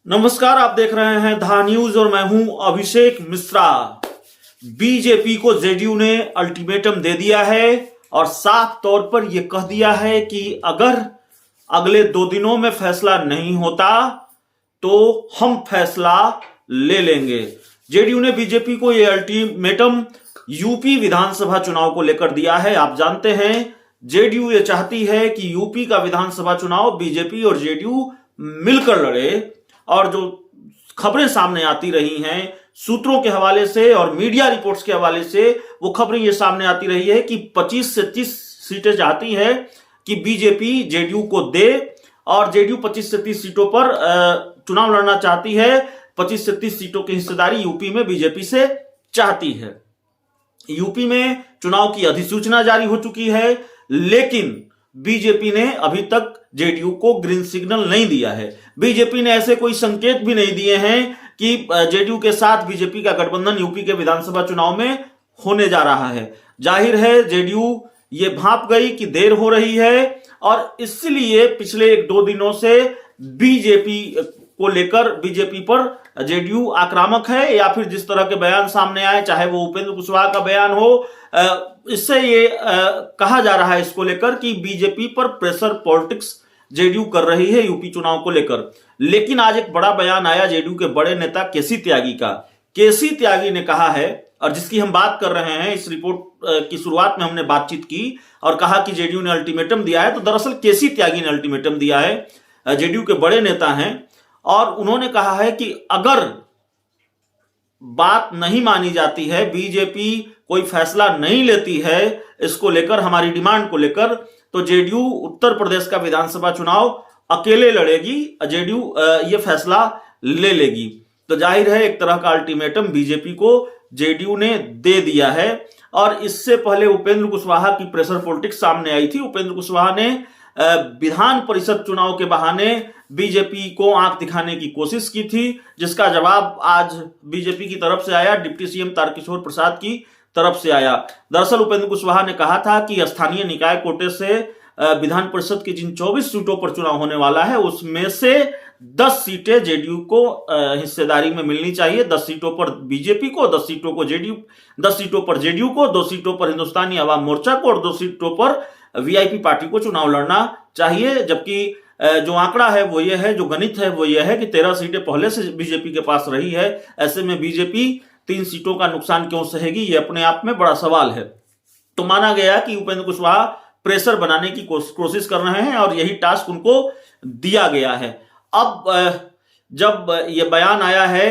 नमस्कार, आप देख रहे हैं धा न्यूज और मैं हूं अभिषेक मिश्रा। बीजेपी को जेडीयू ने अल्टीमेटम दे दिया है और साफ तौर पर यह कह दिया है कि अगर अगले 2 दिनों में फैसला नहीं होता तो हम फैसला ले लेंगे। जेडीयू ने बीजेपी को यह अल्टीमेटम यूपी विधानसभा चुनाव को लेकर दिया है। आप जानते हैं जेडीयू ये चाहती है कि यूपी का विधानसभा चुनाव बीजेपी और जेडीयू मिलकर लड़े। और जो खबरें सामने आती रही हैं सूत्रों के हवाले से और मीडिया रिपोर्ट्स के हवाले से, वो खबरें ये सामने आती रही है कि 25 से 30 सीटें चाहती है कि बीजेपी जेडीयू को दे और जेडीयू 25 से 30 सीटों पर चुनाव लड़ना चाहती है। 25 से 30 सीटों की हिस्सेदारी यूपी में बीजेपी से चाहती है। यूपी में चुनाव की अधिसूचना जारी हो चुकी है, लेकिन बीजेपी ने अभी तक जेडीयू को ग्रीन सिग्नल नहीं दिया है। बीजेपी ने ऐसे कोई संकेत भी नहीं दिए हैं कि जेडीयू के साथ बीजेपी का गठबंधन यूपी के विधानसभा चुनाव में होने जा रहा है। जाहिर है जेडीयू ये भांप गई कि देर हो रही है और इसलिए पिछले 1-2 दिनों से बीजेपी को लेकर बीजेपी पर जेडीयू आक्रामक है, या फिर जिस तरह के बयान सामने आए, चाहे वो उपेंद्र कुशवाहा का बयान हो, इससे ये कहा जा रहा है इसको लेकर कि बीजेपी पर प्रेशर पॉलिटिक्स जेडीयू कर रही है यूपी चुनाव को लेकर। लेकिन आज एक बड़ा बयान आया जेडीयू के बड़े नेता केसी त्यागी का। केसी त्यागी ने कहा है, और जिसकी हम बात कर रहे हैं, इस रिपोर्ट की शुरुआत में हमने बातचीत की और कहा कि जेडीयू ने अल्टीमेटम दिया है, तो दरअसल केसी त्यागी ने अल्टीमेटम दिया है। जेडीयू के बड़े नेता हैं और उन्होंने कहा है कि अगर बात नहीं मानी जाती है, बीजेपी कोई फैसला नहीं लेती है इसको लेकर, हमारी डिमांड को लेकर, तो जेडीयू उत्तर प्रदेश का विधानसभा चुनाव अकेले लड़ेगी, जेडीयू ये फैसला ले लेगी। तो जाहिर है एक तरह का अल्टीमेटम बीजेपी को जेडीयू ने दे दिया है। और इससे पहले उपेंद्र कुशवाहा की प्रेशर पॉलिटिक्स सामने आई थी। उपेंद्र कुशवाहा ने विधान परिषद चुनाव के बहाने बीजेपी को आंख दिखाने की कोशिश की थी, जिसका जवाब आज बीजेपी की तरफ से आया, डिप्टी सीएम तारकिशोर प्रसाद की तरफ से आया। दरअसल उपेंद्र कुशवाहा ने कहा था कि स्थानीय निकाय कोटे से विधान परिषद की जिन 24 सीटों पर चुनाव होने वाला है उसमें से 10 सीटें जेडीयू को हिस्सेदारी में मिलनी चाहिए। 10 सीटों पर बीजेपी को, 10 सीटों को जेडीयू, 10 सीटों पर जेडीयू को, 2 सीटों पर हिंदुस्तानी अवाम मोर्चा को और 2 सीटों पर वीआईपी पार्टी को चुनाव लड़ना चाहिए। जबकि जो आंकड़ा है वो ये है, जो गणित है वो ये है कि 13 सीटें पहले से बीजेपी के पास रही है। ऐसे में बीजेपी 3 सीटों का नुकसान क्यों सहेगी, ये अपने आप में बड़ा सवाल है। तो माना गया कि उपेंद्र कुशवाहा प्रेशर बनाने की कोशिश कर रहे हैं और यही टास्क उनको दिया गया है। अब जब ये बयान आया है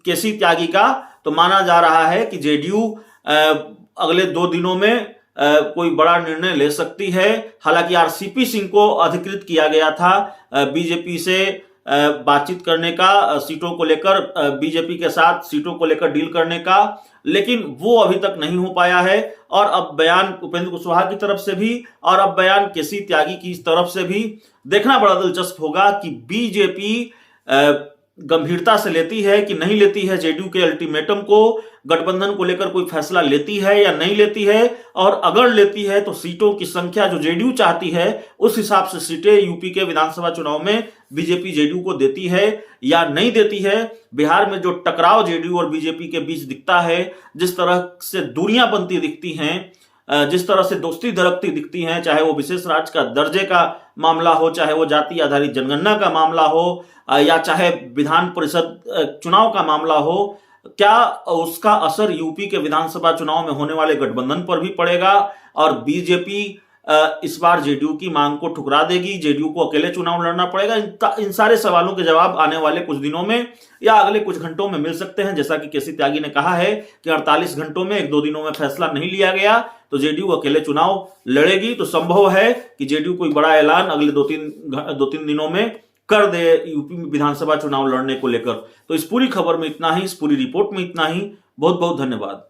केसी त्यागी का, तो माना जा रहा है कि जेडीयू अगले 2 दिनों में कोई बड़ा निर्णय ले सकती है। हालांकि आरसीपी सिंह को अधिकृत किया गया था बीजेपी से बातचीत करने का, सीटों को लेकर, बीजेपी के साथ सीटों को लेकर डील करने का, लेकिन वो अभी तक नहीं हो पाया है। और अब बयान उपेंद्र कुशवाहा की तरफ से भी और अब बयान केसी त्यागी की तरफ से भी देखना बड़ा दिलचस्प होगा कि बीजेपी गंभीरता से लेती है कि नहीं लेती है जेडीयू के अल्टीमेटम को, गठबंधन को लेकर कोई फैसला लेती है या नहीं लेती है। और अगर लेती है तो सीटों की संख्या जो जेडीयू चाहती है उस हिसाब से सीटें यूपी के विधानसभा चुनाव में बीजेपी जेडीयू को देती है या नहीं देती है। बिहार में जो टकराव जेडीयू और बीजेपी के बीच दिखता है, जिस तरह से दूरियां बनती दिखती हैं, जिस तरह से दोस्ती धड़कती दिखती हैं, चाहे वो विशेष राज्य का दर्जे का मामला हो, चाहे वो जाति आधारित जनगणना का मामला हो, या चाहे विधान परिषद चुनाव का मामला हो, क्या उसका असर यूपी के विधानसभा चुनाव में होने वाले गठबंधन पर भी पड़ेगा और बीजेपी इस बार जेडीयू की मांग को ठुकरा देगी, जेडीयू को अकेले चुनाव लड़ना पड़ेगा? इन सारे सवालों के जवाब आने वाले कुछ दिनों में या अगले कुछ घंटों में मिल सकते हैं। जैसा कि केसी त्यागी ने कहा है कि 48 घंटों में 1-2 दिनों में फैसला नहीं लिया गया तो जेडीयू अकेले चुनाव लड़ेगी। तो संभव है कि जेडीयू कोई बड़ा ऐलान अगले 2-3 दिनों में कर दे यूपी में विधानसभा चुनाव लड़ने को लेकर। तो इस पूरी खबर में इतना ही, इस पूरी रिपोर्ट में इतना ही। बहुत बहुत धन्यवाद।